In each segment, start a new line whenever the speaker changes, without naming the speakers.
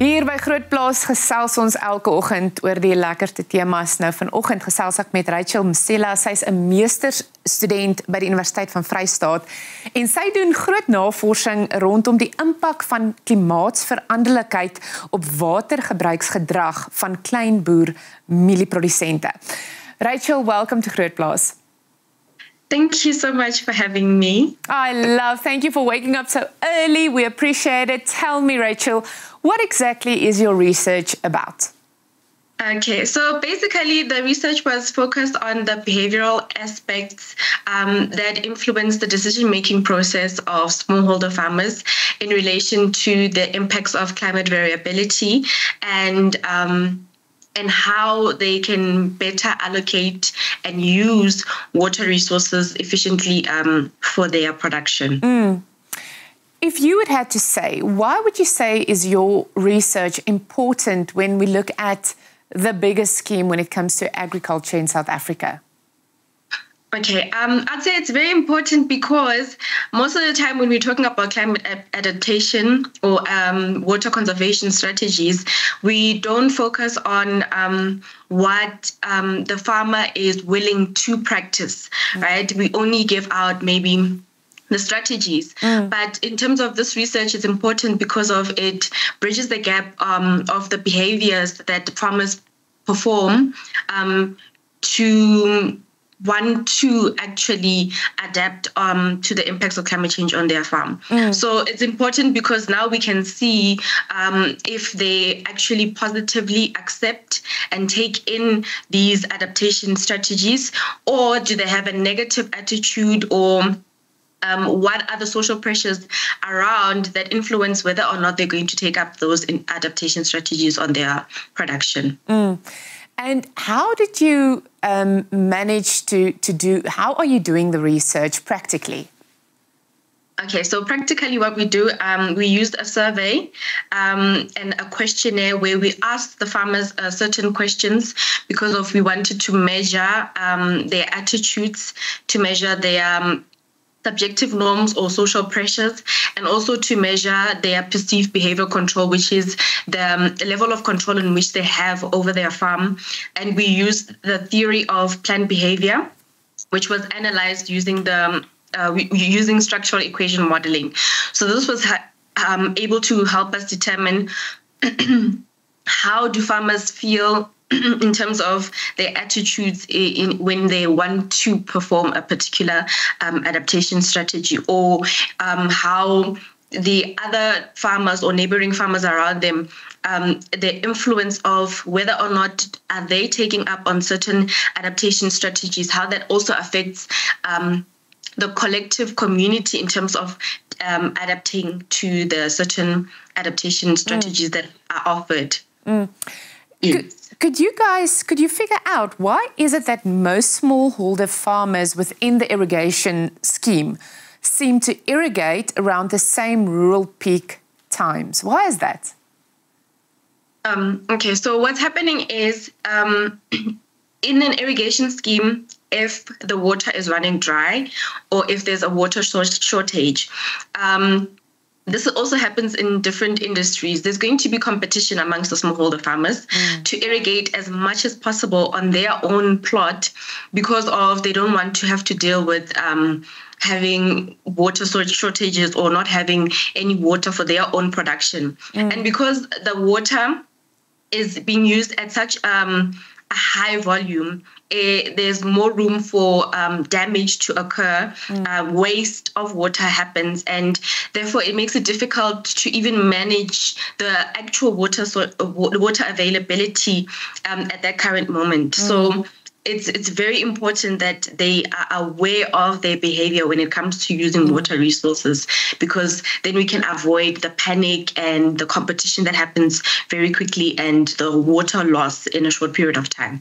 Hier by GROOTplaas gesels ons elke oggend oor die lekkerste temas. Nou vanoggend gesels ek met Rachel Msila. Sy's 'n meesterstudent by die Universiteit van Vrystaat en sy doen groot navorsing rondom die impak van klimaatsveranderlikheid op watergebruiksgedrag van kleinboermielieprodusente. Rachel, welcome to GROOTplaas.
Thank you so much for having me.
Thank you for waking up so early. We appreciate it. Tell me, Rachel, what exactly is your research about?
Okay, so basically the research was focused on the behavioral aspects that influence the decision-making process of smallholder farmers in relation to the impacts of climate variability and how they can better allocate and use water resources efficiently for their production.
If you would have to say, why would you say is your research important when we look at the bigger scheme when it comes to agriculture in South Africa?
Okay, I'd say it's very important because most of the time when we're talking about climate adaptation or water conservation strategies, we don't focus on what the farmer is willing to practice, right? We only give out maybe the strategies. But in terms of this research, it's important because of it bridges the gap of the behaviors that the farmers perform to want to actually adapt to the impacts of climate change on their farm. So it's important because now we can see if they actually positively accept and take in these adaptation strategies, or do they have a negative attitude, or what are the social pressures around that influence whether or not they're going to take up those adaptation strategies on their production.
And how did you manage to do, how are you doing the research practically?
Okay, so practically what we do, we used a survey and a questionnaire where we asked the farmers certain questions because we wanted to measure their attitudes, to measure their subjective norms or social pressures, and also to measure their perceived behavioral control, which is the level of control in which they have over their farm. And we used the theory of planned behavior, which was analyzed using using structural equation modeling. So this was able to help us determine how do farmers feel in terms of their attitudes when they want to perform a particular adaptation strategy, or how the other farmers or neighboring farmers around them, the influence of whether or not are they taking up on certain adaptation strategies, how that also affects the collective community in terms of adapting to the certain adaptation strategies that are offered.
Could you figure out why is it that most smallholder farmers within the irrigation scheme seem to irrigate around the same rural peak times? Why is that?
Okay, so what's happening is in an irrigation scheme, if the water is running dry or if there's a water shortage, this also happens in different industries. There's going to be competition amongst the smallholder farmers to irrigate as much as possible on their own plot because they don't want to have to deal with having water shortages or not having any water for their own production. And because the water is being used at such a high volume, there's more room for damage to occur. Waste of water happens, and therefore it makes it difficult to even manage the actual water availability at that current moment. So it's very important that they are aware of their behavior when it comes to using water resources, because then we can avoid the panic and the competition that happens very quickly and the water loss in a short period of time.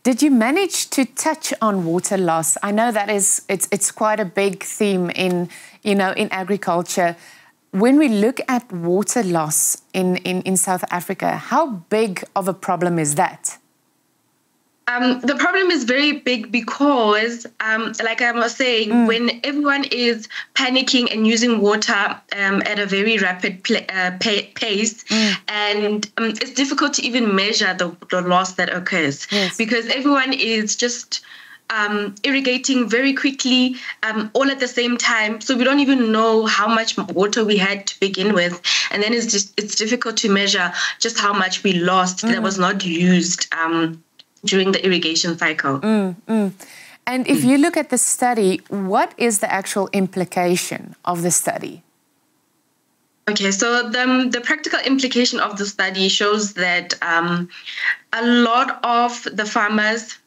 Did you manage to touch on water loss? I know that it's quite a big theme in agriculture. When we look at water loss in South Africa, how big of a problem is that?
The problem is very big because, like I was saying, when everyone is panicking and using water at a very rapid pace, and it's difficult to even measure the loss that occurs because everyone is just irrigating very quickly, all at the same time. So we don't even know how much water we had to begin with. And then it's difficult to measure just how much we lost that was not used during the irrigation cycle.
And if you look at the study, what is the actual implication of the study?
Okay, so the practical implication of the study shows that a lot of the farmers,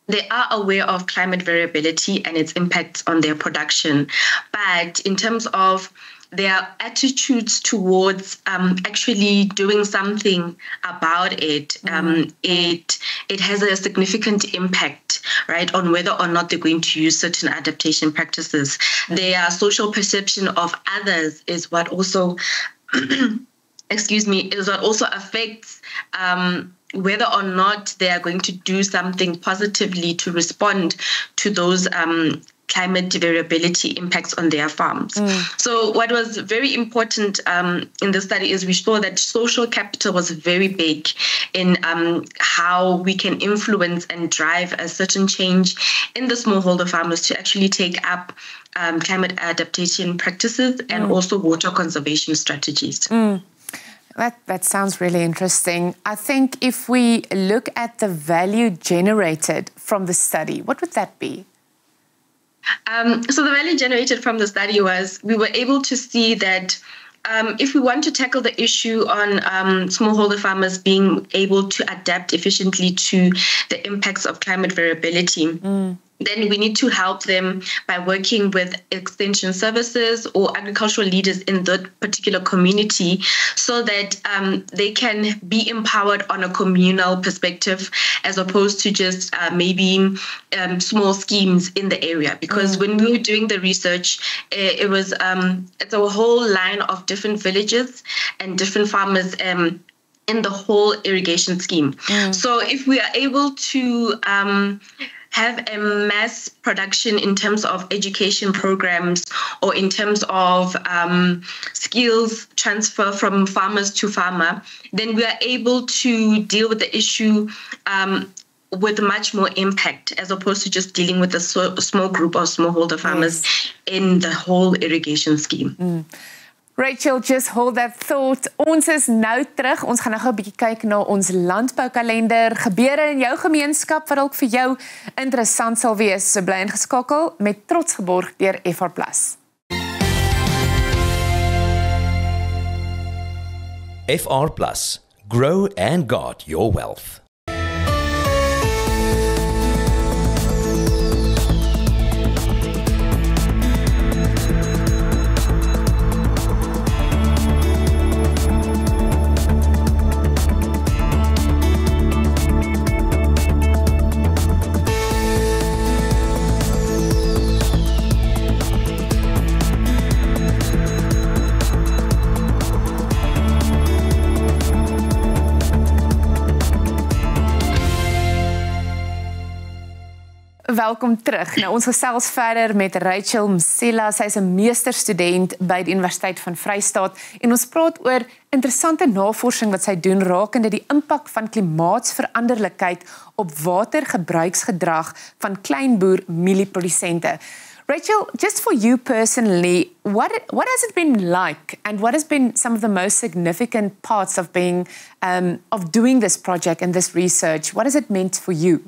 they are aware of climate variability and its impacts on their production. But in terms of their attitudes towards actually doing something about it, it has a significant impact, right, on whether or not they're going to use certain adaptation practices. Their social perception of others is what also, is what also affects whether or not they are going to do something positively to respond to those climate variability impacts on their farms. So what was very important in the study is we saw that social capital was very big in how we can influence and drive a certain change in the smallholder farmers to actually take up climate adaptation practices and also water conservation strategies.
That sounds really interesting. I think if we look at the value generated from the study, what would that be?
So the value generated from the study was we were able to see that if we want to tackle the issue on smallholder farmers being able to adapt efficiently to the impacts of climate variability, then we need to help them by working with extension services or agricultural leaders in that particular community so that they can be empowered on a communal perspective as opposed to just maybe small schemes in the area. Because when we were doing the research, it was it's a whole line of different villages and different farmers in the whole irrigation scheme. So if we are able to have a mass production in terms of education programs or in terms of skills transfer from farmers to farmer, then we are able to deal with the issue with much more impact as opposed to just dealing with a small group of smallholder farmers in the whole irrigation scheme.
Rachel, just hold that thought. Ons is nou terug. Ons gaan nou gou 'n bietjie kyk na ons landboukalender, gebeure in jou gemeenskap wat dalk vir jou interessant sal wees. So bly ingeskakel met trots geborg deur FR+.
FR+, grow and guard your wealth.
Welkom terug. Nou ons gesels verder met Rachel Msila. Sy is 'n meesterstudent by die Universiteit van Vrystaat en ons praat oor interessante navorsing wat sy doen rakende die impak van klimaatsveranderlikheid op watergebruiksgedrag van kleinboermielieprodusente. Rachel, just for you personally, what has it been like, and what has been some of the most significant parts of being of doing this project and this research? What has it meant for you?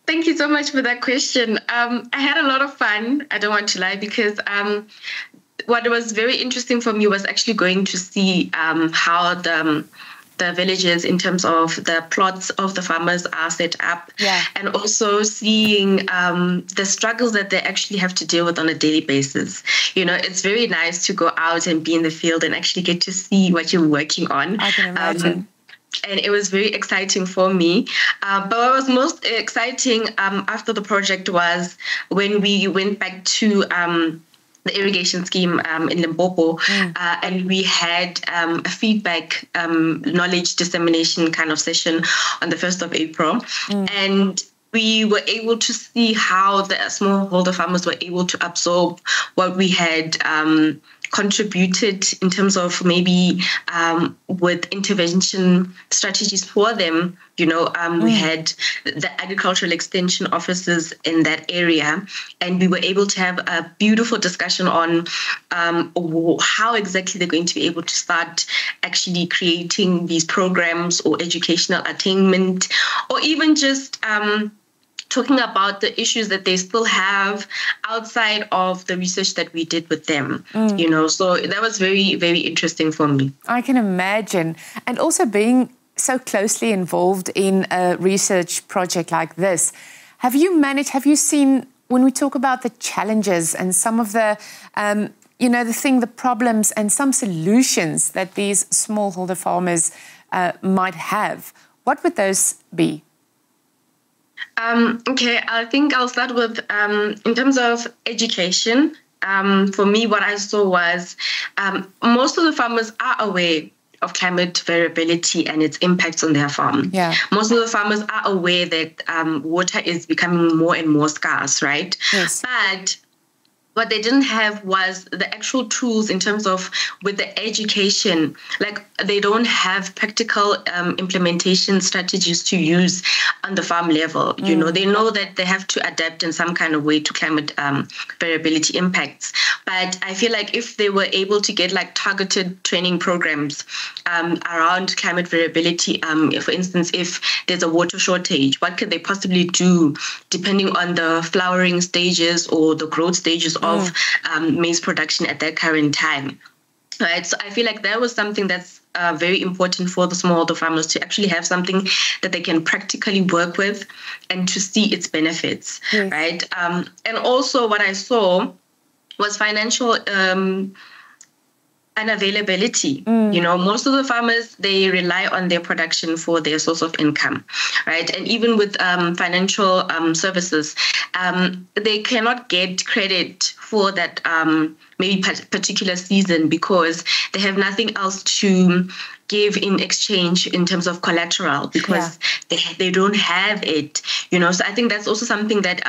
Thank you so much for that question. I had a lot of fun, I don't want to lie, because what was very interesting for me was actually going to see how the villages in terms of the plots of the farmers are set up, and also seeing the struggles that they actually have to deal with on a daily basis. You know, it's very nice to go out and be in the field and actually get to see what you're working on.
I can imagine.
And it was very exciting for me. But what was most exciting after the project was when we went back to the irrigation scheme in Limpopo, and we had a feedback knowledge dissemination kind of session on the 1st of April. And we were able to see how the smallholder farmers were able to absorb what we had contributed in terms of maybe with intervention strategies for them. We had the agricultural extension officers in that area, and we were able to have a beautiful discussion on how exactly they're going to be able to start actually creating these programs or educational attainment, or even just talking about the issues that they still have outside of the research that we did with them, So that was very, very interesting for me.
I can imagine. And also being so closely involved in a research project like this, have you seen, when we talk about the challenges and some of the, the problems and some solutions that these smallholder farmers might have, what would those be?
Okay, I think I'll start with, in terms of education, for me, what I saw was most of the farmers are aware of climate variability and its impacts on their farm.
Yeah.
Most of the farmers are aware that water is becoming more and more scarce, right?
Yes.
But what they didn't have was the actual tools in terms of with the education. Like, they don't have practical implementation strategies to use on the farm level. They know that they have to adapt in some kind of way to climate variability impacts. But I feel like if they were able to get like targeted training programs around climate variability, for instance, if there's a water shortage, what could they possibly do depending on the flowering stages or the growth stages of maize production at that current time, right? So I feel like that was something that's very important for the smallholder farmers to actually have something that they can practically work with and to see its benefits, right? And also what I saw was financial unavailability. Most of the farmers, they rely on their production for their source of income, right? And even with financial services, they cannot get credit for that maybe particular season because they have nothing else to give in exchange in terms of collateral because they don't have it, So I think that's also something that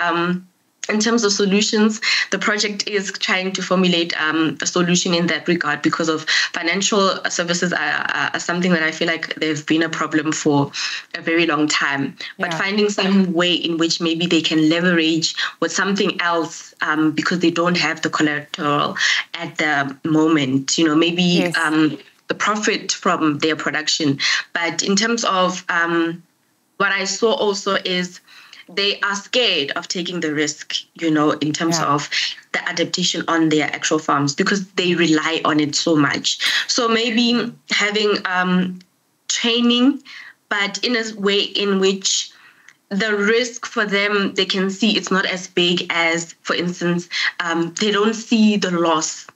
in terms of solutions, the project is trying to formulate a solution in that regard because of financial services are something that I feel like they've been a problem for a very long time. But finding some way in which maybe they can leverage with something else because they don't have the collateral at the moment, maybe the profit from their production. But in terms of what I saw also is they are scared of taking the risk, in terms of the adaptation on their actual farms because they rely on it so much. So maybe having training, but in a way in which the risk for them, they can see it's not as big as, for instance, they don't see the loss,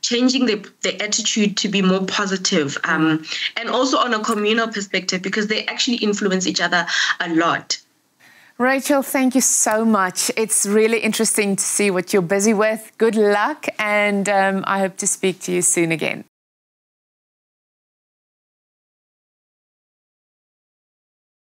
changing the attitude to be more positive, and also on a communal perspective because they actually influence each other a lot.
Rachel, thank you so much. It's really interesting to see what you're busy with. Good luck, and I hope to speak to you soon again.